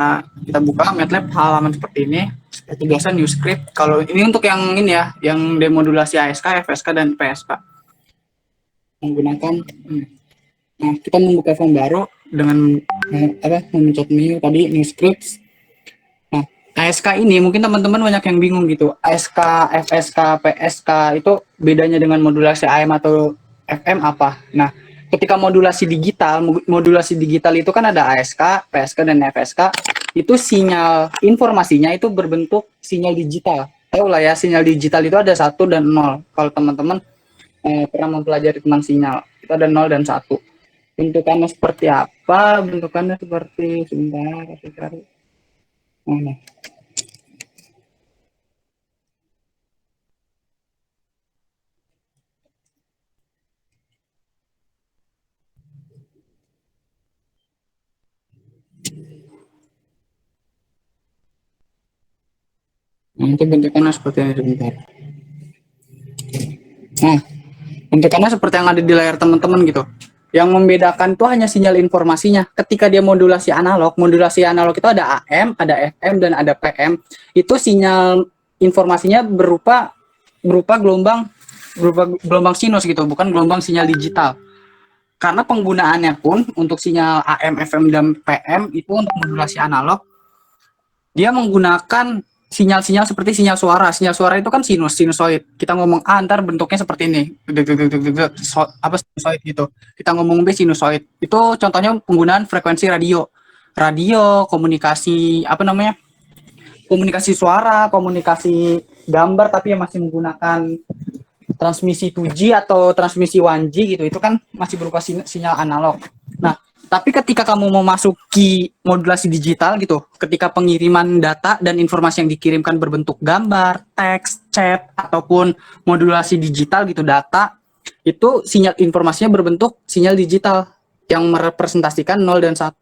Nah, kita buka MATLAB halaman seperti ini. Seperti biasa new script. Kalau ini untuk yang ini ya, yang demodulasi ASK, FSK dan PSK. Menggunakan Nah, kita membuka form baru dengan memencet new tadi new script. Nah, ASK ini mungkin teman-teman banyak yang bingung gitu. ASK, FSK, PSK itu bedanya dengan modulasi AM atau FM apa? Nah, ketika modulasi digital itu kan ada ASK, PSK dan FSK. Itu sinyal informasinya itu berbentuk sinyal digital. Tahu lah ya, sinyal digital itu ada 1 dan 0. Kalau teman-teman pernah mempelajari tentang sinyal, itu ada 0 dan 1. Bentukannya seperti apa? Bentukannya seperti sebentar, saya cari. Mana? Nanti bentukannya seperti ini sebentar. Nah, bentukannya seperti yang ada di layar teman-teman gitu. Yang membedakan itu hanya sinyal informasinya. Ketika dia modulasi analog itu ada AM, ada FM, dan ada PM. Itu sinyal informasinya berupa gelombang sinus gitu, bukan gelombang sinyal digital. Karena penggunaannya pun untuk sinyal AM, FM, dan PM itu untuk modulasi analog, dia menggunakan sinyal-sinyal seperti sinyal suara. Sinyal suara itu kan sinusoid. Kita ngomong A, ntar bentuknya seperti ini. Sinusoid gitu. Kita ngomong B, sinusoid. Itu contohnya penggunaan frekuensi radio. Radio, komunikasi, komunikasi suara, komunikasi gambar, tapi yang masih menggunakan transmisi 2G atau transmisi 1G gitu. Itu kan masih berupa sinyal analog. Nah, tapi ketika kamu mau masuki modulasi digital gitu, ketika pengiriman data dan informasi yang dikirimkan berbentuk gambar, teks, chat, ataupun modulasi digital gitu, data, itu sinyal informasinya berbentuk sinyal digital yang merepresentasikan 0 dan 1.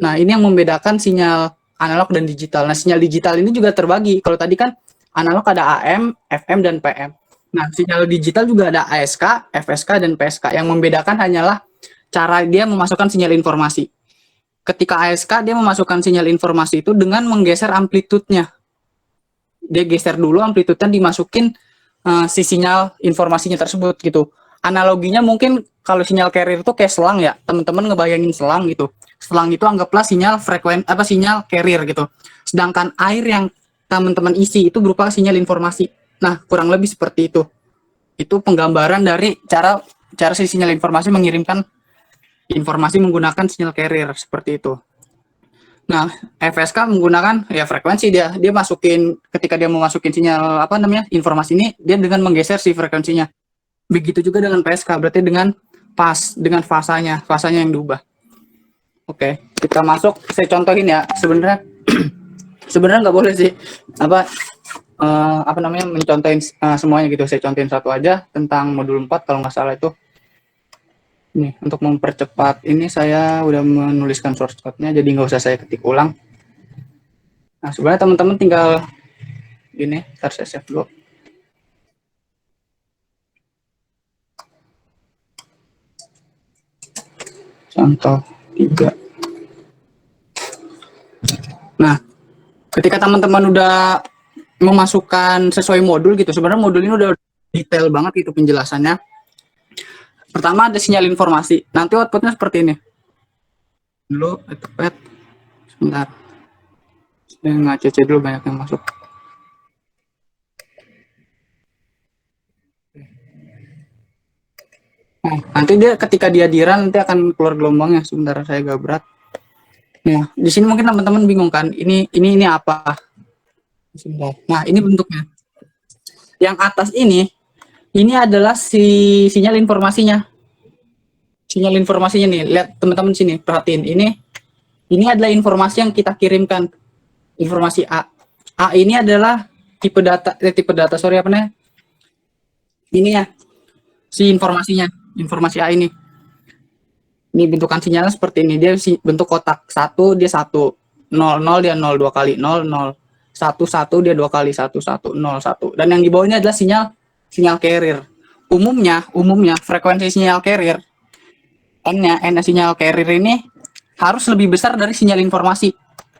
Nah, ini yang membedakan sinyal analog dan digital. Nah, sinyal digital ini juga terbagi. Kalau tadi kan analog ada AM, FM, dan PM. Nah, sinyal digital juga ada ASK, FSK, dan PSK. Yang membedakan hanyalah cara dia memasukkan sinyal informasi. Ketika ASK, dia memasukkan sinyal informasi itu dengan menggeser amplitudenya. Dia geser dulu amplitudenya, dimasukin si sinyal informasinya tersebut gitu. Analoginya mungkin kalau sinyal carrier itu kayak selang ya, teman-teman ngebayangin selang gitu. Selang itu anggaplah sinyal sinyal carrier gitu. Sedangkan air yang teman-teman isi itu berupa sinyal informasi. Nah, kurang lebih seperti itu. Itu penggambaran dari cara si sinyal informasi mengirimkan informasi menggunakan sinyal carrier seperti itu. Nah, FSK menggunakan ya frekuensi, dia masukin, ketika dia mau masukin sinyal informasi ini, dia dengan menggeser si frekuensinya. Begitu juga dengan PSK, berarti dengan fasanya yang diubah. Oke, kita masuk, saya contohin ya. Sebenarnya nggak boleh sih mencontohin semuanya gitu. Saya contohin satu aja tentang modul 4 kalau nggak salah itu. Nih, untuk mempercepat ini saya udah menuliskan shortcut-nya, jadi nggak usah saya ketik ulang. Nah, sebenarnya teman-teman tinggal ini, ntar saya save dulu. Contoh 3. Nah, ketika teman-teman udah memasukkan sesuai modul gitu, sebenarnya modul ini udah detail banget gitu penjelasannya. Pertama ada sinyal informasi, nanti outputnya seperti ini. Dulu etepet, sebentar. Saya nge-cc dulu, banyak yang masuk. Nah, nanti dia ketika dia di-run nanti akan keluar gelombangnya. Sebentar, saya agak berat. Nah, di sini mungkin teman-teman bingung kan, ini apa? Sebentar. Nah, ini bentuknya. Yang atas ini adalah si sinyal informasinya. Sinyal informasinya nih, lihat teman-teman sini, perhatiin. Ini adalah informasi yang kita kirimkan. Informasi A. A ini adalah tipe data, ini ya, si informasi A ini. Ini bentukan sinyalnya seperti ini, dia bentuk kotak. 1 dia 1, 0 dia 0 2 kali, 0 0, 1 dia 2 kali, 1 1 0 1. Dan yang di bawahnya adalah sinyal carrier. Umumnya frekuensi sinyal carrier, N sinyal carrier ini harus lebih besar dari sinyal informasi.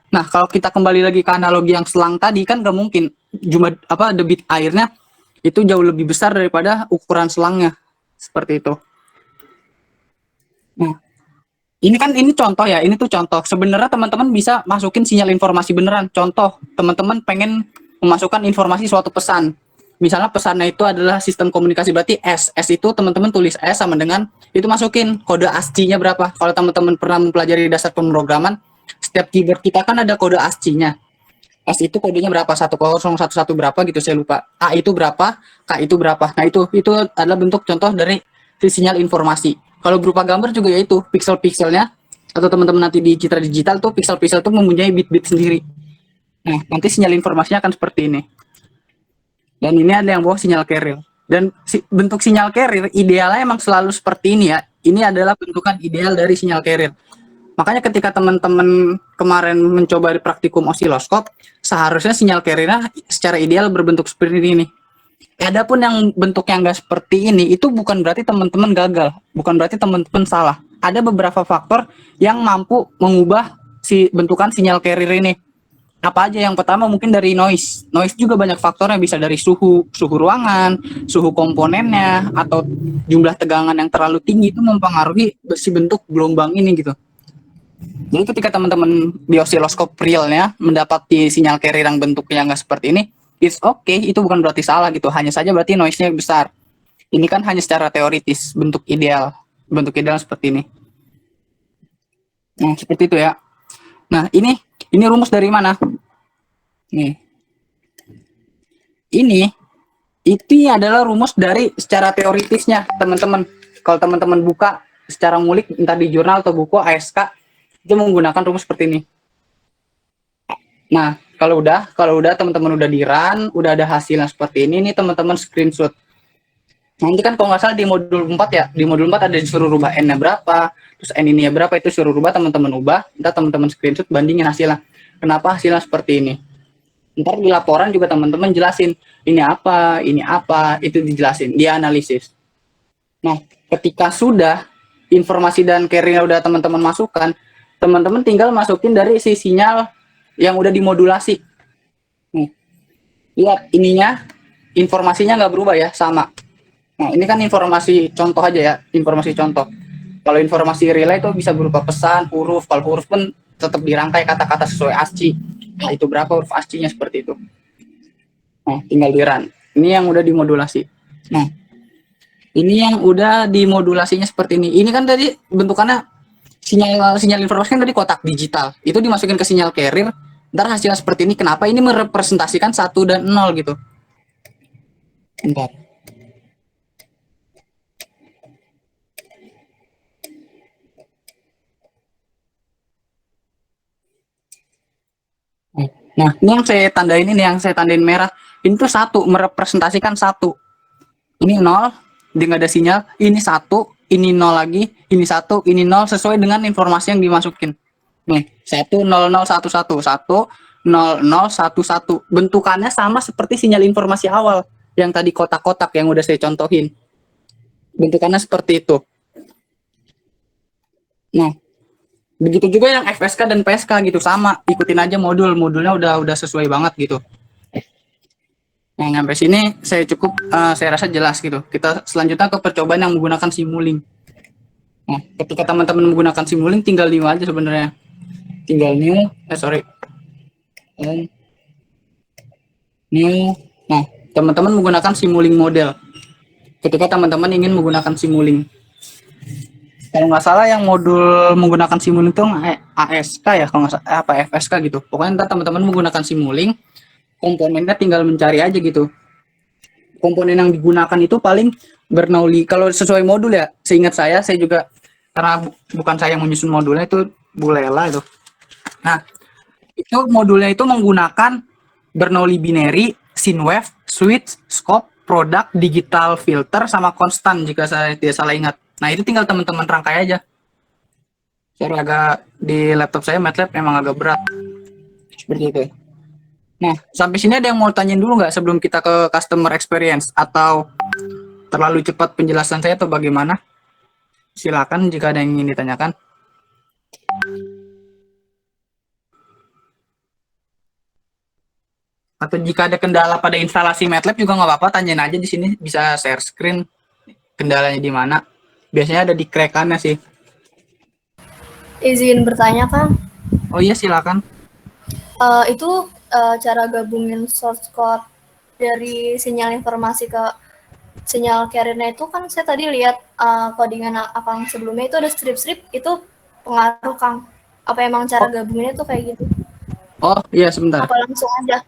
Nah, kalau kita kembali lagi ke analogi yang selang tadi, kan nggak mungkin jumlah apa debit airnya itu jauh lebih besar daripada ukuran selangnya. Seperti itu. Nah, ini contoh ya, ini tuh contoh. Sebenarnya teman-teman bisa masukin sinyal informasi beneran. Contoh, teman-teman pengen memasukkan informasi suatu pesan. Misalnya pesannya itu adalah sistem komunikasi, berarti S. S itu teman-teman tulis S sama dengan itu masukin kode ASCII-nya berapa. Kalau teman-teman pernah mempelajari dasar pemrograman, setiap keyboard kita kan ada kode ASCII-nya. S itu kodenya berapa? 1011 berapa gitu saya lupa. A itu berapa? K itu berapa? Nah, itu adalah bentuk contoh dari sinyal informasi. Kalau berupa gambar juga yaitu pixel-pixelnya atau teman-teman nanti di Citra Digital tuh pixel-pixel tuh mempunyai bit-bit sendiri. Nah, nanti sinyal informasinya akan seperti ini. Dan ini ada yang bawa sinyal carrier. Dan bentuk sinyal carrier idealnya emang selalu seperti ini ya. Ini adalah bentukan ideal dari sinyal carrier. Makanya ketika teman-teman kemarin mencoba di praktikum osiloskop, seharusnya sinyal carrier secara ideal berbentuk seperti ini. Adapun yang bentuknya nggak seperti ini, itu bukan berarti teman-teman gagal, bukan berarti teman-teman salah. Ada beberapa faktor yang mampu mengubah si bentukan sinyal carrier ini. Apa aja? Yang pertama mungkin dari noise. Noise juga banyak faktornya, bisa dari suhu ruangan, suhu komponennya, atau jumlah tegangan yang terlalu tinggi itu mempengaruhi si bentuk gelombang ini gitu. Jadi ketika teman-teman di osiloskop realnya mendapati sinyal carrier yang bentuknya nggak seperti ini, it's okay, itu bukan berarti salah gitu, hanya saja berarti noise-nya besar. Ini kan hanya secara teoritis, bentuk ideal seperti ini. Nah, seperti itu ya. Nah, ini rumus dari mana? Nih. Ini itu adalah rumus dari secara teoritisnya, teman-teman. Kalau teman-teman buka secara ngulik entah di jurnal atau buku ASK, itu menggunakan rumus seperti ini. Nah, kalau udah teman-teman udah di run, udah ada hasilnya seperti ini nih teman-teman screenshot. Nanti kan kalau nggak salah di modul 4 ya, di modul 4 ada disuruh rubah n-nya berapa, terus n ini ya berapa, itu suruh rubah, teman-teman ubah, ntar teman-teman screenshot bandingin hasilnya. Kenapa hasilnya seperti ini? Ntar di laporan juga teman-teman jelasin ini apa, itu dijelasin, dia analisis. Nah, ketika sudah informasi dan carrier udah teman-teman masukkan, teman-teman tinggal masukin dari si sinyal yang udah dimodulasi. Nih, lihat ininya, informasinya nggak berubah ya, sama. Nah, ini kan informasi contoh aja ya, informasi contoh. Kalau informasi relay itu bisa berupa pesan, huruf. Kalau huruf pun tetap dirangkai kata-kata sesuai ASCII. Nah, itu berapa huruf ASCII-nya seperti itu. Nah, tinggal di run. Ini yang udah dimodulasi. Nah, ini yang udah dimodulasinya seperti ini. Ini kan tadi bentukannya sinyal informasi kan tadi kotak digital. Itu dimasukin ke sinyal carrier. Ntar hasilnya seperti ini. Kenapa ini merepresentasikan 1 dan 0 gitu. Bentar. Nah, ini yang saya tandain ini, yang saya tandain merah. Ini tuh 1, merepresentasikan 1. Ini 0, dia nggak ada sinyal. Ini 1, ini 0 lagi, ini 1, ini 0, sesuai dengan informasi yang dimasukin. Nih, 1, 0, 0, 1, 1, 1, 0, 0, 1, 1. Bentukannya sama seperti sinyal informasi awal, yang tadi kotak-kotak yang udah saya contohin. Bentukannya seperti itu. Nah, begitu juga yang FSK dan PSK gitu, sama, ikutin aja modulnya udah sesuai banget gitu. Nah, sampai sini saya rasa jelas gitu. Kita selanjutnya ke percobaan yang menggunakan Simulink. Nah, ketika teman-teman menggunakan Simulink tinggal new aja sebenarnya. Tinggal new, new. Nah, teman-teman menggunakan Simulink model. Ketika teman-teman ingin menggunakan Simulink. Kalau nggak salah yang modul menggunakan Simulink itu ASK ya, kalau nggak salah apa FSK gitu. Pokoknya ntar teman-teman menggunakan Simulink, komponennya tinggal mencari aja gitu. Komponen yang digunakan itu paling Bernoulli. Kalau sesuai modul ya, seingat saya juga karena bukan saya yang menyusun modulnya, itu Bu Lela itu. Nah, itu modulnya itu menggunakan Bernoulli binary, Synwave, switch, scope, product, digital filter, sama konstan jika saya tidak salah ingat. Nah, itu tinggal teman-teman rangkai aja. Saya agak di laptop saya MATLAB emang agak berat. Seperti itu. Nah, sampai sini ada yang mau tanyain dulu nggak sebelum kita ke customer experience? Atau terlalu cepat penjelasan saya atau bagaimana? Silakan jika ada yang ingin ditanyakan. Atau jika ada kendala pada instalasi MATLAB juga nggak apa-apa, tanyain aja di sini, bisa share screen kendalanya di mana. Biasanya ada di krekannya sih. Izin bertanya, Kang. Oh iya, silakan. Itu cara gabungin source code dari sinyal informasi ke sinyal carrier-nya itu kan saya tadi lihat codingan Akang sebelumnya itu ada strip-strip itu pengaruh Kang. Apa emang cara Oh, gabunginnya tuh kayak gitu? oh iya sebentar. Apa langsung aja?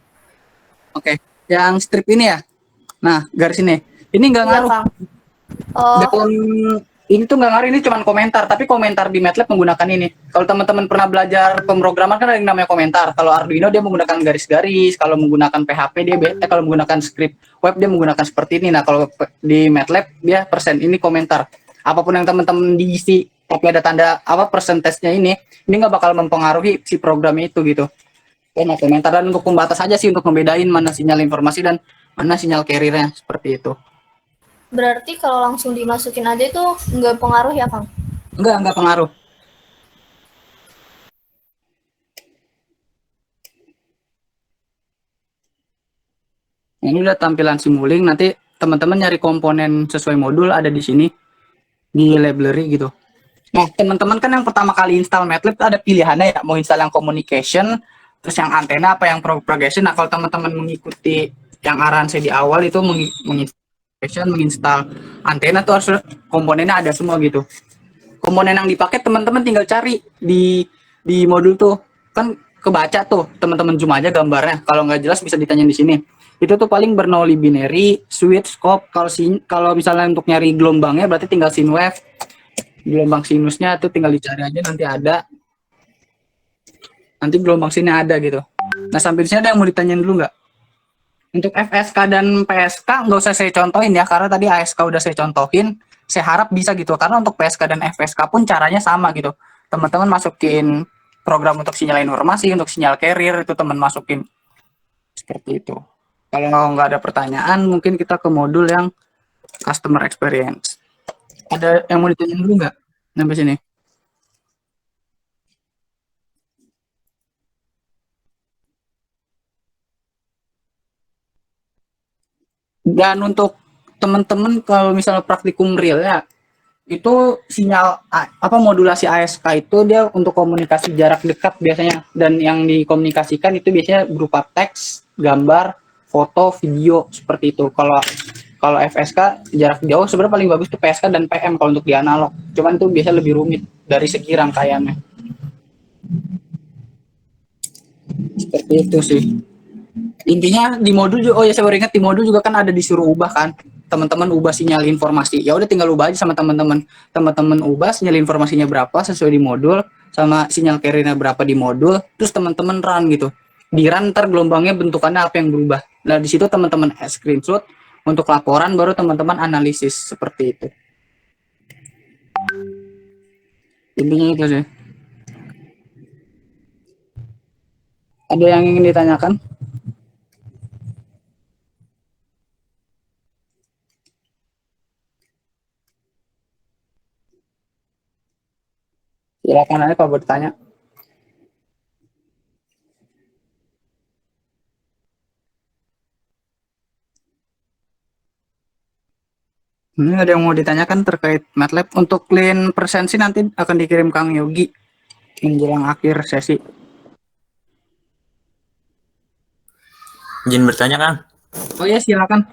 Oke, yang strip ini ya. Nah, garis ini nggak Iya ngaruh. Kang. Oh, Dalam ini tuh nggak ngaruh, ini cuma komentar, tapi komentar di MATLAB menggunakan ini. Kalau teman-teman pernah belajar pemrograman kan ada yang namanya komentar. Kalau Arduino dia menggunakan garis-garis, kalau menggunakan PHP dia kalau menggunakan script web dia menggunakan seperti ini. Nah, kalau di MATLAB dia persen ini komentar. Apapun yang teman-teman diisi tapi ada tanda apa persentasenya ini nggak bakal mempengaruhi si programnya itu gitu. Nah, komentar dan untuk pembatas aja sih untuk membedain mana sinyal informasi dan mana sinyal carrier-nya seperti itu. berarti kalau langsung dimasukin aja itu nggak pengaruh ya Kang? Enggak pengaruh. Ini udah tampilan Simulink, nanti teman-teman nyari komponen sesuai modul ada di sini di library gitu. Nah, teman-teman kan yang pertama kali install MATLAB ada pilihannya ya, mau install yang communication, terus yang antena apa yang propagation. Nah, kalau teman-teman mengikuti yang arahan saya di awal itu menginstal antena tuh harus komponennya ada semua gitu. Komponen yang dipakai teman-teman tinggal cari di modul tuh, kan kebaca tuh, teman-teman zoom aja gambarnya, kalau nggak jelas bisa ditanya di sini. Itu tuh paling Bernoulli binary, switch, scope. Kalau misalnya untuk nyari gelombangnya berarti tinggal sin wave, gelombang sinusnya tuh tinggal dicari aja, nanti gelombang sini ada gitu. Nah, sampai di sini ada yang mau ditanyain dulu nggak? Untuk FSK dan PSK nggak usah saya contohin ya, karena tadi ASK udah saya contohin. Saya harap bisa gitu, karena untuk PSK dan FSK pun caranya sama gitu. Teman-teman masukin program untuk sinyal informasi, untuk sinyal carrier itu teman masukin seperti itu. Kalau nggak ada pertanyaan, mungkin kita ke modul yang customer experience. Ada yang mau ditanyain dulu nggak sampai sini? Dan untuk teman-teman kalau misalnya praktikum real ya, itu sinyal apa modulasi ASK itu dia untuk komunikasi jarak dekat biasanya, dan yang dikomunikasikan itu biasanya berupa teks, gambar, foto, video seperti itu. Kalau kalau FSK jarak jauh sebenarnya paling bagus tuh PSK dan PM kalau untuk di analog. Cuman itu biasanya lebih rumit dari segi rangkaiannya. Seperti itu sih. Intinya di modul juga, oh ya saya baru ingat, di modul juga kan ada disuruh ubah kan, teman-teman ubah sinyal informasi, ya udah tinggal ubah aja sama teman-teman, ubah sinyal informasinya berapa sesuai di modul, sama sinyal carrier-nya berapa di modul, terus teman-teman run gitu, di run ntar gelombangnya bentukannya apa yang berubah. Nah di situ teman-teman screenshot untuk laporan, baru teman-teman analisis seperti itu. Intinya itu sih. Ada yang ingin ditanyakan? Silakan aja kalau bertanya. Ini ada yang mau ditanyakan terkait MATLAB. Untuk clean persensi nanti akan dikirim Kang Yogi menjelang akhir sesi. Izin bertanya, Kang. Oh ya, silakan.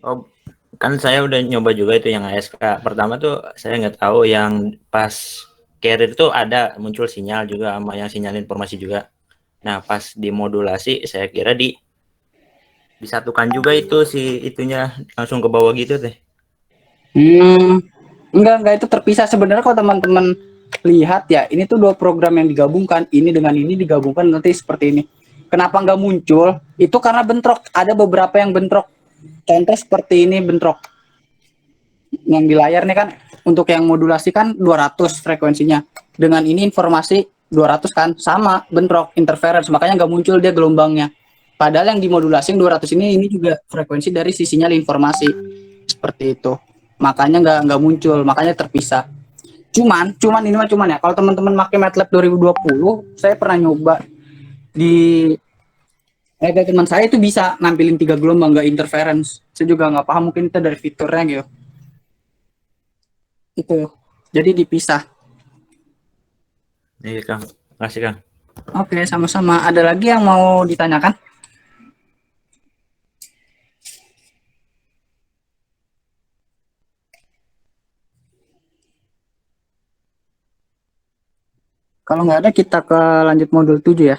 Oh, kan saya udah nyoba juga itu yang ASK. Pertama tuh saya nggak tahu yang pas carrier itu ada muncul sinyal juga sama yang sinyal informasi juga. Nah, pas dimodulasi saya kira disatukan juga itu si itunya langsung ke bawah gitu teh. Enggak itu terpisah sebenarnya. Kalau teman-teman lihat ya, ini tuh dua program yang digabungkan, ini dengan ini digabungkan nanti seperti ini. Kenapa nggak muncul? Itu karena bentrok. Ada beberapa yang bentrok. Contoh seperti ini bentrok. Yang di layar nih kan, untuk yang modulasi kan 200 frekuensinya. Dengan ini informasi 200 kan, sama bentrok, interference, makanya nggak muncul dia gelombangnya. Padahal yang dimodulasi yang 200 ini juga frekuensi dari si sinyal informasi. Seperti itu. Makanya nggak muncul, makanya terpisah. Cuman ini mah cuman ya. Kalau teman-teman pakai MATLAB 2020, saya pernah nyoba di Ada teman saya itu bisa nampilin 3 gelombang nggak interference. Saya juga nggak paham, mungkin itu dari fiturnya gitu. Itu. Jadi dipisah. Iya Kang, makasih Kang. Oke, sama-sama. Ada lagi yang mau ditanyakan? Kalau nggak ada, kita ke lanjut modul 7 ya.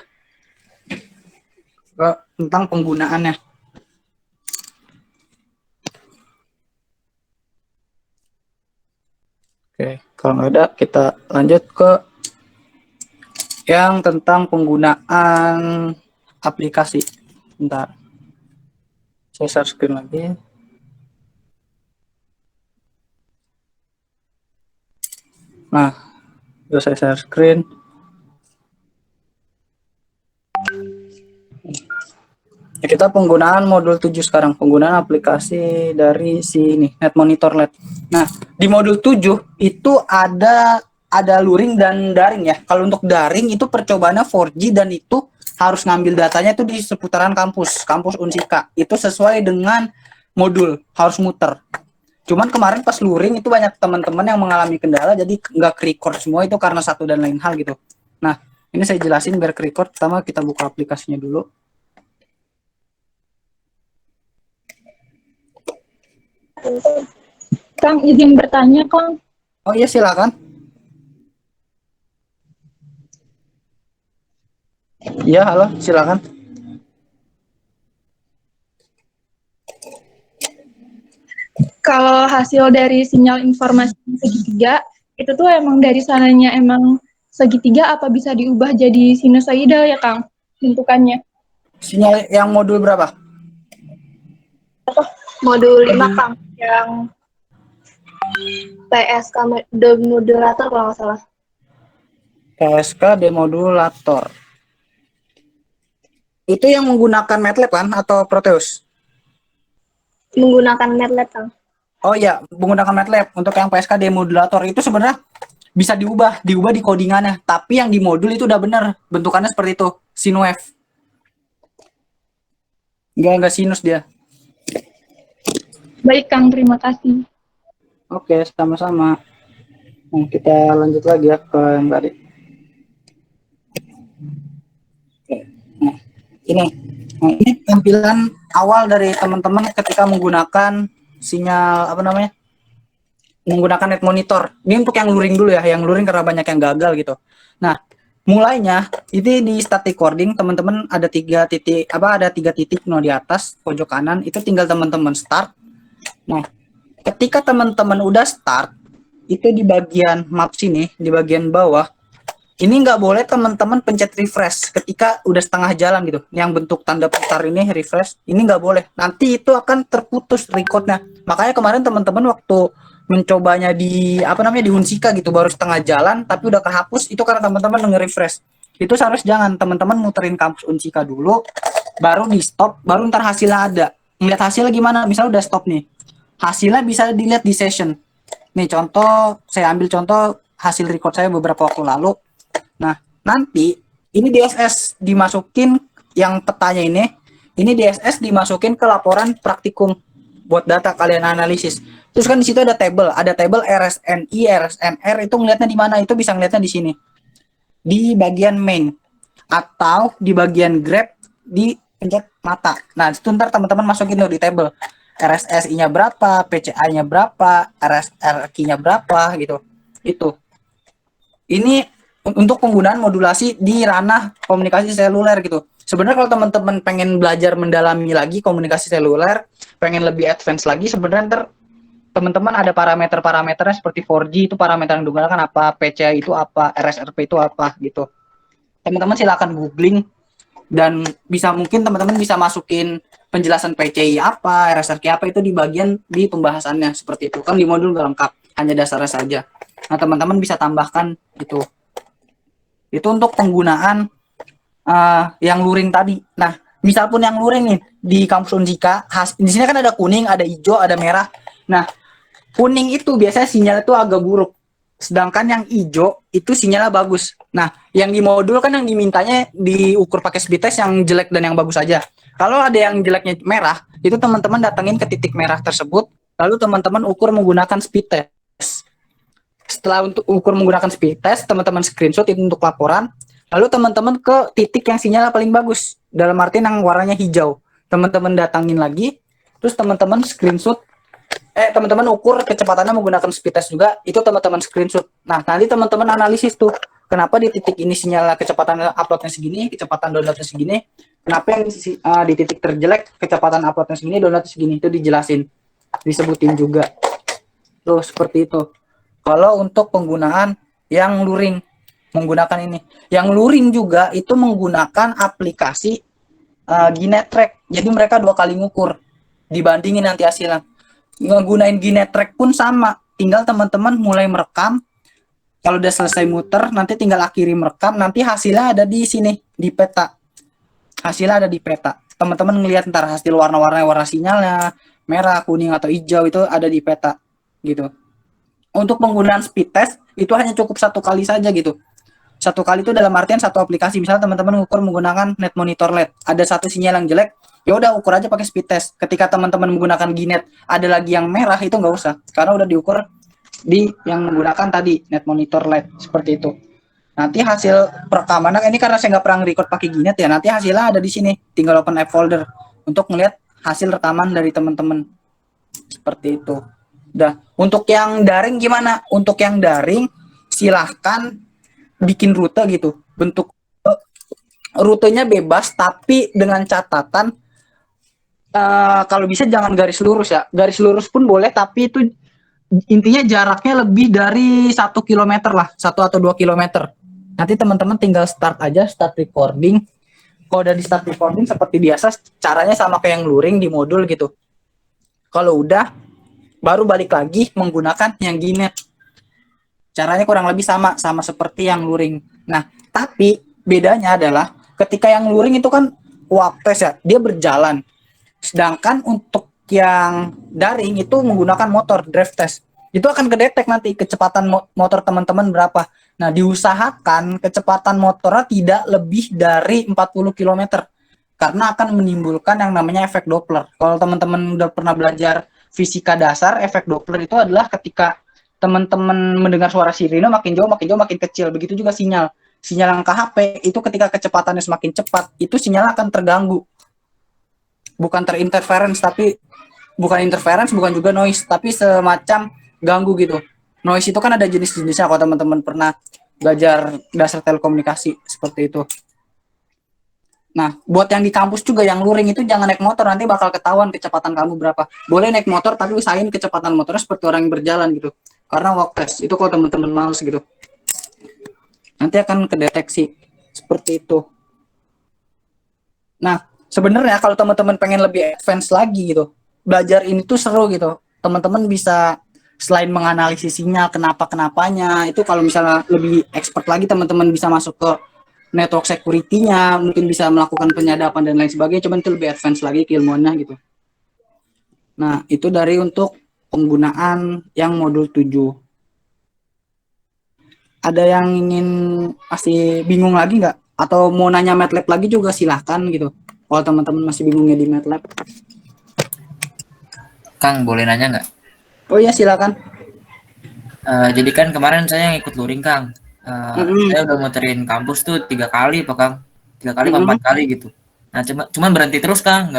Tentang penggunaannya. Oke, kalau nggak ada, kita lanjut ke yang tentang penggunaan aplikasi. Bentar. Saya share screen lagi. Nah, udah saya share screen. Ya, kita penggunaan modul 7 sekarang, penggunaan aplikasi dari sini, Net Monitor LED. Nah, di modul 7 itu ada luring dan daring ya. Kalau untuk daring itu percobaannya 4G dan itu harus ngambil datanya itu di seputaran kampus Unsika. Itu sesuai dengan modul, harus muter. Cuman kemarin pas luring itu banyak teman-teman yang mengalami kendala, jadi nggak ke-record semua itu karena satu dan lain hal gitu. Nah, ini saya jelasin biar ke-record. Pertama kita buka aplikasinya dulu. Kang, izin bertanya, Kang. Oh iya, silakan. Iya, halo, silakan. Kalau hasil dari sinyal informasi segitiga, itu tuh emang dari sananya emang segitiga apa bisa diubah jadi sinusoidal ya, Kang? Bentukannya. Sinyal yang modul berapa? Modul 5 Kang, yang PSK demodulator kalau nggak salah. PSK demodulator. Itu yang menggunakan MATLAB kan atau Proteus? Menggunakan MATLAB Kang. Oh iya, menggunakan MATLAB. Untuk yang PSK demodulator itu sebenarnya bisa diubah di codingannya. Tapi yang di modul itu udah bener, bentukannya seperti itu, sin wave. Enggak sinus dia. Baik, Kang, terima kasih. Oke, sama-sama. Nah, kita lanjut lagi ya ke yang tadi. Oke. Nah, ini. Nah, ini tampilan awal dari teman-teman ketika menggunakan sinyal apa namanya? Menggunakan net monitor. Ini untuk yang luring dulu ya, yang luring karena banyak yang gagal gitu. Nah, mulainya ini di static recording teman-teman ada tiga titik di atas pojok kanan itu tinggal teman-teman start. Nah, ketika teman-teman udah start, itu di bagian map sini, di bagian bawah, ini nggak boleh teman-teman pencet refresh ketika udah setengah jalan gitu. Yang bentuk tanda putar ini refresh, ini nggak boleh. Nanti itu akan terputus recordnya. Makanya kemarin teman-teman waktu mencobanya di di Unsika gitu, baru setengah jalan tapi udah kehapus, itu karena teman-teman nge-refresh. Itu seharusnya jangan, teman-teman muterin kampus Unsika dulu, baru di stop, baru ntar hasilnya ada. Ngeliat hasilnya gimana? Misalnya udah stop nih. Hasilnya bisa dilihat di session. Nih contoh, saya ambil contoh hasil record saya beberapa waktu lalu. Nah, nanti ini DSS dimasukin yang petanya ini DSS dimasukin ke laporan praktikum buat data kalian analisis. Terus kan di situ ada table RSNI, RSNR itu ngeliatnya di mana? Itu bisa ngeliatnya di sini. Di bagian main atau di bagian grab di pencet mata. Nah, itu ntar teman-teman masukin tuh di table. RSSI-nya berapa, PCA-nya berapa, RSRQ-nya berapa gitu. Itu. Ini untuk penggunaan modulasi di ranah komunikasi seluler gitu. Sebenarnya kalau teman-teman pengen belajar mendalami lagi komunikasi seluler, pengen lebih advance lagi, sebenarnya ntar teman-teman ada parameter-parameternya seperti 4G itu parameter yang digunakan apa, PCA itu apa, RSRP itu apa gitu. Teman-teman silakan googling dan mungkin teman-teman bisa masukin penjelasan PCI apa, RSRQ apa itu di bagian di pembahasannya seperti itu. Kan di modul nggak lengkap, hanya dasarnya saja. Nah, teman-teman bisa tambahkan itu. Itu untuk penggunaan yang luring tadi. Nah, misal pun yang luring nih di kampus Unsika, di sini kan ada kuning, ada hijau, ada merah. Nah, kuning itu biasanya sinyal itu agak buruk. Sedangkan yang hijau itu sinyalnya bagus. Nah, yang di modul kan yang dimintanya diukur pakai speed test yang jelek dan yang bagus aja. Kalau ada yang jeleknya merah, itu teman-teman datangin ke titik merah tersebut, lalu teman-teman ukur menggunakan speed test. Setelah untuk ukur menggunakan speed test, teman-teman screenshot itu untuk laporan, lalu teman-teman ke titik yang sinyalnya paling bagus, dalam artian yang warnanya hijau. Teman-teman datangin lagi, terus teman-teman screenshot, teman-teman ukur kecepatannya menggunakan speed test juga, itu teman-teman screenshot. Nah, nanti teman-teman analisis tuh, kenapa di titik ini sinyal kecepatan uploadnya segini, kecepatan downloadnya segini, kenapa yang di titik terjelek kecepatan uploadnya segini, downloadnya segini, itu dijelasin, disebutin juga. Terus seperti itu. Kalau untuk penggunaan yang luring, menggunakan ini. Yang luring juga itu menggunakan aplikasi Ginetrack. Jadi mereka 2 kali ngukur, dibandingin nanti hasilnya. Ngegunain Ginetrack pun sama, tinggal teman-teman mulai merekam. Kalau udah selesai muter, nanti tinggal akhiri merekam, nanti hasilnya ada di sini, di peta. Hasilnya ada di peta. Teman-teman ngelihat ntar hasil warna-warna, warna sinyalnya, merah, kuning, atau hijau itu ada di peta, gitu. Untuk penggunaan speed test, itu hanya cukup 1 kali saja gitu. 1 kali itu dalam artian 1 aplikasi. Misalnya teman-teman ukur menggunakan net monitor LED, ada 1 sinyal yang jelek, ya udah ukur aja pakai speed test. Ketika teman-teman menggunakan Ginet, ada lagi yang merah, itu nggak usah, karena udah diukur di yang menggunakan tadi net monitor LED, seperti itu. Nanti hasil perekaman, ini karena saya nggak pernah record pakai Ginet ya, nanti hasilnya ada di sini, tinggal open app folder untuk melihat hasil rekaman dari teman-teman, seperti itu. Udah. Untuk yang daring gimana? Untuk yang daring silahkan bikin rute gitu, bentuk rutenya bebas, tapi dengan catatan kalau bisa jangan garis lurus ya. Garis lurus pun boleh, tapi itu intinya jaraknya lebih dari 1 kilometer lah, 1 atau 2 kilometer. Nanti teman-teman tinggal start aja, start recording. Kalau udah di start recording seperti biasa, caranya sama kayak yang luring di modul gitu. Kalau udah, baru balik lagi menggunakan yang Ginet. Caranya kurang lebih sama seperti yang luring. Nah, tapi bedanya adalah ketika yang luring itu kan walk test ya, dia berjalan. Sedangkan untuk yang daring itu menggunakan motor drive test. Itu akan kedetek nanti kecepatan motor teman-teman berapa. Nah, diusahakan kecepatan motornya tidak lebih dari 40 km. Karena akan menimbulkan yang namanya efek Doppler. Kalau teman-teman udah pernah belajar fisika dasar, efek Doppler itu adalah ketika teman-teman mendengar suara sirine makin jauh makin kecil. Begitu juga sinyal yang ke HP itu ketika kecepatannya semakin cepat, itu sinyal akan terganggu. Bukan interference, bukan juga noise, tapi semacam ganggu gitu. Noise itu kan ada jenis-jenisnya, kalau teman-teman pernah belajar dasar telekomunikasi seperti itu. Nah, buat yang di kampus juga yang luring itu jangan naik motor, nanti bakal ketahuan kecepatan kamu berapa. Boleh naik motor tapi usahain kecepatan motornya seperti orang yang berjalan gitu. Karena walk test itu kalau teman-teman males gitu, nanti akan kedeteksi seperti itu. Nah, sebenarnya kalau teman-teman pengen lebih advance lagi gitu, belajar ini tuh seru gitu. Teman-teman bisa selain menganalisis sinyal kenapa-kenapanya, itu kalau misalnya lebih expert lagi, teman-teman bisa masuk ke network security-nya, mungkin bisa melakukan penyadapan dan lain sebagainya, cuman itu lebih advance lagi keilmuannya gitu. Nah, itu dari untuk penggunaan yang modul 7. Ada yang ingin masih bingung lagi nggak? Atau mau nanya MATLAB lagi juga silahkan gitu. Kalau teman-teman masih bingungnya di MATLAB. Kang, boleh nanya nggak? Oh iya, silakan. Jadi kan kemarin saya ngikut luring, Kang. Saya udah muterin kampus tuh 3 kali, Pak Kang. 3 kali, 4 kali gitu. Nah, cuman berhenti terus, Kang.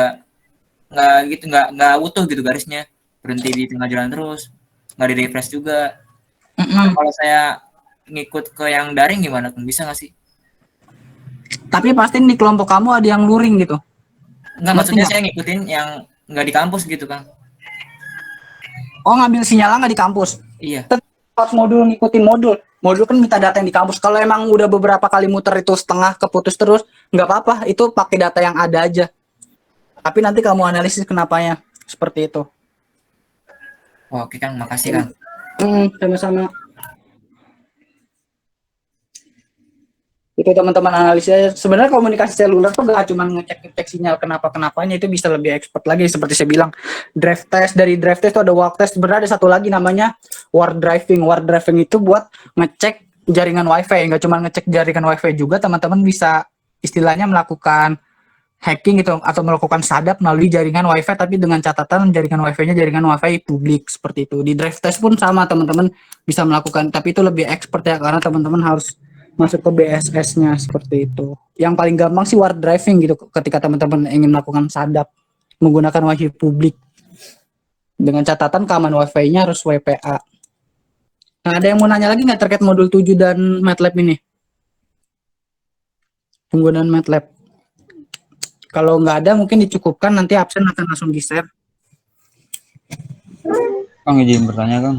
Nggak utuh gitu garisnya. Berhenti di tengah jalan terus. Nggak di refresh juga. Nah, kalau saya ngikut ke yang daring gimana, Kang? Bisa nggak sih? Tapi pasti di kelompok kamu ada yang luring gitu. Nggak, maksudnya saya ngikutin yang nggak di kampus gitu, Kang. Oh, ngambil sinyal nggak di kampus? Iya. Pas modul ngikutin modul. Modul kan minta data yang di kampus. Kalau emang udah beberapa kali muter itu setengah keputus terus, nggak apa-apa. Itu pakai data yang ada aja. Tapi nanti kamu analisis kenapanya. Seperti itu. Oke, Kang. Makasih, Kang. Sama-sama. Itu teman-teman analisisnya. Sebenarnya komunikasi seluler tuh gak cuma ngecek sinyal kenapa-kenapanya, itu bisa lebih expert lagi. Seperti saya bilang, drive test, dari drive test itu ada walk test. Sebenarnya ada satu lagi namanya ward driving. Ward driving itu buat ngecek jaringan wifi, nggak cuma ngecek jaringan wifi juga, teman-teman bisa istilahnya melakukan hacking gitu atau melakukan sadap melalui jaringan wifi, tapi dengan catatan jaringan wifi-nya jaringan wifi publik seperti itu. Di drive test pun sama, teman-teman bisa melakukan, tapi itu lebih expert ya karena teman-teman harus masuk ke BSS-nya seperti itu. Yang paling gampang sih ward driving gitu ketika teman-teman ingin melakukan sadap menggunakan wifi publik. Dengan catatan keamanan wifi-nya harus WPA. Nah, ada yang mau nanya lagi nggak terkait modul 7 dan MATLAB ini? Penggunaan MATLAB. Kalau nggak ada mungkin dicukupkan, nanti absen akan langsung di-share. Kang izin bertanya Kang.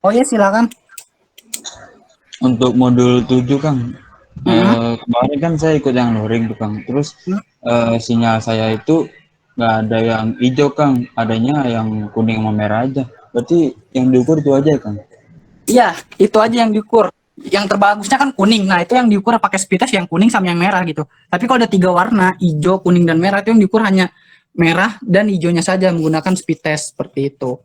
Oh ya silakan. Untuk modul 7 Kang, kemarin kan saya ikut yang luring tuh Kang. Terus sinyal saya itu nggak ada yang hijau Kang, adanya yang kuning sama merah aja. Berarti yang diukur itu aja Kang? Iya, itu aja yang diukur. Yang terbagusnya kan kuning. Nah, itu yang diukur pakai speed test yang kuning sama yang merah gitu. Tapi kalau ada 3 warna, hijau, kuning, dan merah, itu yang diukur hanya merah dan hijaunya saja menggunakan speed test seperti itu.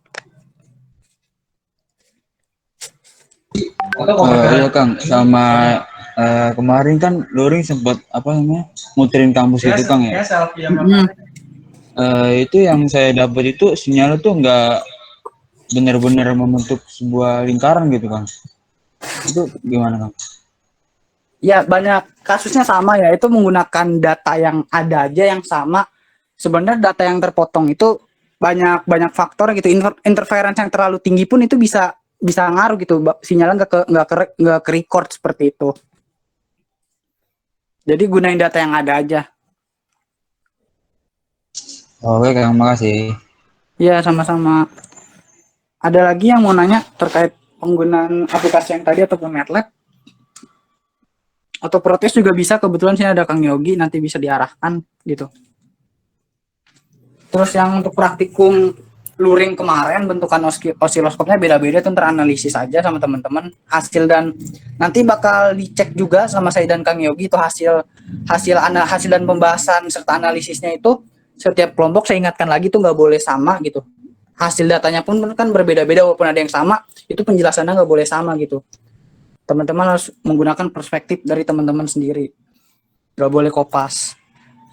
Iya Kang, sama kemarin kan luring sempat muterin kampus itu Kang ya. Itu yang saya dapat itu sinyal itu nggak benar-benar membentuk sebuah lingkaran gitu Kang. Itu gimana Kang? Ya, banyak kasusnya sama ya. Itu menggunakan data yang ada aja yang sama. Sebenarnya data yang terpotong itu banyak faktor gitu. Interference yang terlalu tinggi pun itu bisa ngaruh gitu. Sinyalnya nggak ke record seperti itu. Jadi gunain data yang ada aja. Oke Kang, makasih. Ya, sama-sama. Ada lagi yang mau nanya terkait penggunaan aplikasi yang tadi ataupun MATLAB? Atau protes juga bisa, kebetulan sini ada Kang Yogi, nanti bisa diarahkan gitu. Terus yang untuk praktikum luring kemarin, bentukan osiloskopnya beda-beda, itu teranalisis aja sama teman-teman. Hasil dan nanti bakal dicek juga sama saya dan Kang Yogi, itu hasil dan pembahasan serta analisisnya itu setiap kelompok saya ingatkan lagi tuh nggak boleh sama gitu. Hasil datanya pun kan berbeda-beda, walaupun ada yang sama, itu penjelasannya nggak boleh sama gitu. Teman-teman harus menggunakan perspektif dari teman-teman sendiri, nggak boleh kopas.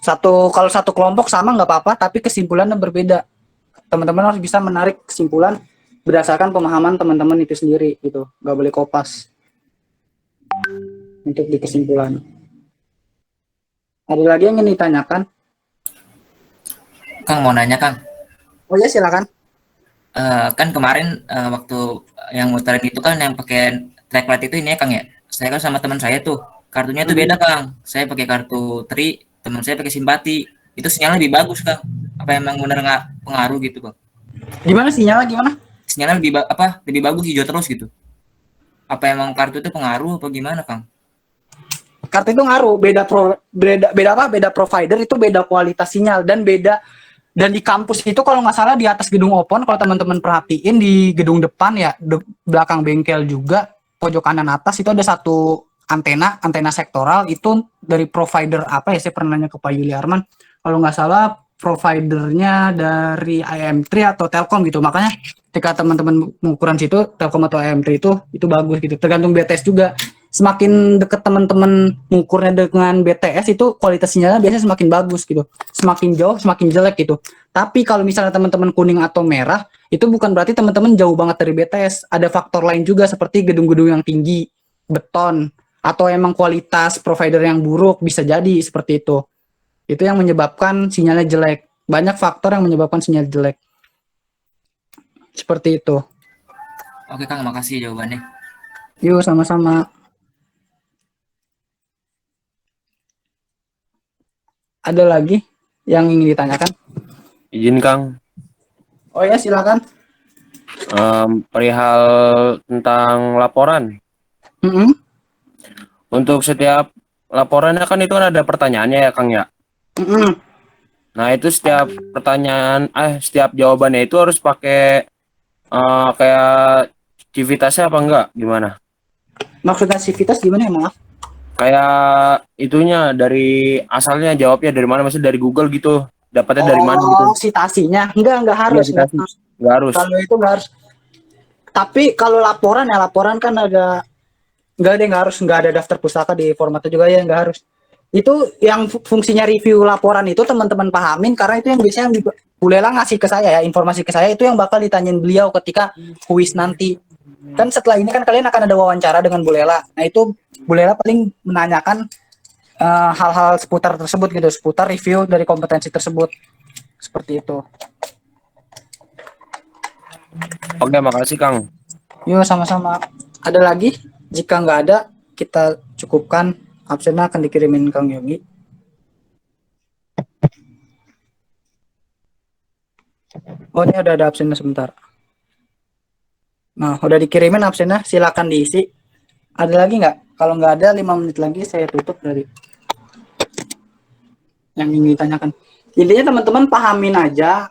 Kalau satu kelompok sama nggak apa-apa, tapi kesimpulannya berbeda. Teman-teman harus bisa menarik kesimpulan berdasarkan pemahaman teman-teman itu sendiri gitu, nggak boleh kopas untuk di kesimpulan. Ada lagi yang ingin ditanyakan? Kang mau nanya Kang. Oh ya silakan. Kan kemarin waktu yang muterin itu kan yang pakai trackpad itu ini ya Kang ya. Saya kan sama teman saya tuh kartunya tuh beda Kang. Saya pakai kartu Tri, teman saya pakai Simpati. Itu sinyalnya lebih bagus Kang. Apa emang benar nggak pengaruh gitu Bang? Gimana sinyalnya gimana? Sinyalnya lebih bagus hijau terus gitu. Apa emang kartu itu pengaruh apa gimana Kang? Kartu itu ngaruh, beda provider itu beda kualitas sinyal dan beda. Dan di kampus itu kalau nggak salah di atas gedung open, kalau teman-teman perhatiin di gedung depan ya, belakang bengkel juga, pojok kanan atas itu ada satu antena sektoral, itu dari provider apa ya, saya pernah nanya ke Pak Yuli Arman, kalau nggak salah providernya dari IM3 atau Telkom gitu. Makanya ketika teman-teman mengukuran situ Telkom atau IM3 itu bagus gitu. Tergantung BTS juga. Semakin dekat teman-teman mengukurnya dengan BTS itu kualitas sinyalnya biasanya semakin bagus gitu. Semakin jauh semakin jelek gitu. Tapi kalau misalnya teman-teman kuning atau merah, itu bukan berarti teman-teman jauh banget dari BTS. Ada faktor lain juga seperti gedung-gedung yang tinggi, beton, atau emang kualitas provider yang buruk, bisa jadi seperti itu. Itu yang menyebabkan sinyalnya jelek. Banyak faktor yang menyebabkan sinyal jelek. Seperti itu. Oke Kang, makasih jawabannya. Yuk, sama-sama. Ada lagi yang ingin ditanyakan? Izin Kang, Oh ya, silakan. perihal tentang laporan. Untuk setiap laporannya kan itu kan ada pertanyaannya ya Kang ya. Nah itu setiap pertanyaan, setiap jawabannya itu harus pakai kayak civitasnya apa enggak? Gimana? Maksudnya civitas gimana ya, maaf? Kayak itunya dari asalnya jawabnya dari mana? Maksudnya dari Google gitu. Dapatnya dari mana gitu? Citasinya? Enggak harus. Iya, nggak harus. Kalau itu nggak harus. Tapi kalau laporan ya laporan kan ada nggak ada daftar pustaka di formatnya juga ya nggak harus. Itu yang fungsinya review laporan itu teman-teman pahamin karena itu yang biasanya Bu Lela ngasih ke saya ya informasi ke saya itu yang bakal ditanyain beliau ketika kuis nanti. Kan setelah ini kan kalian akan ada wawancara dengan Bu Lela. Nah itu Bu Lela paling menanyakan hal-hal seputar tersebut gitu, seputar review dari kompetensi tersebut. Seperti itu. Oke, makasih Kang. Yuk sama-sama. Ada lagi? Jika nggak ada, kita cukupkan. Absennya akan dikirimin Kang Yogi. Oh ini ada absennya sebentar. Nah udah dikirimin absennya, silakan diisi. Ada lagi nggak? Kalau nggak ada 5 menit lagi saya tutup dari yang ingin ditanyakan. Intinya teman-teman pahamin aja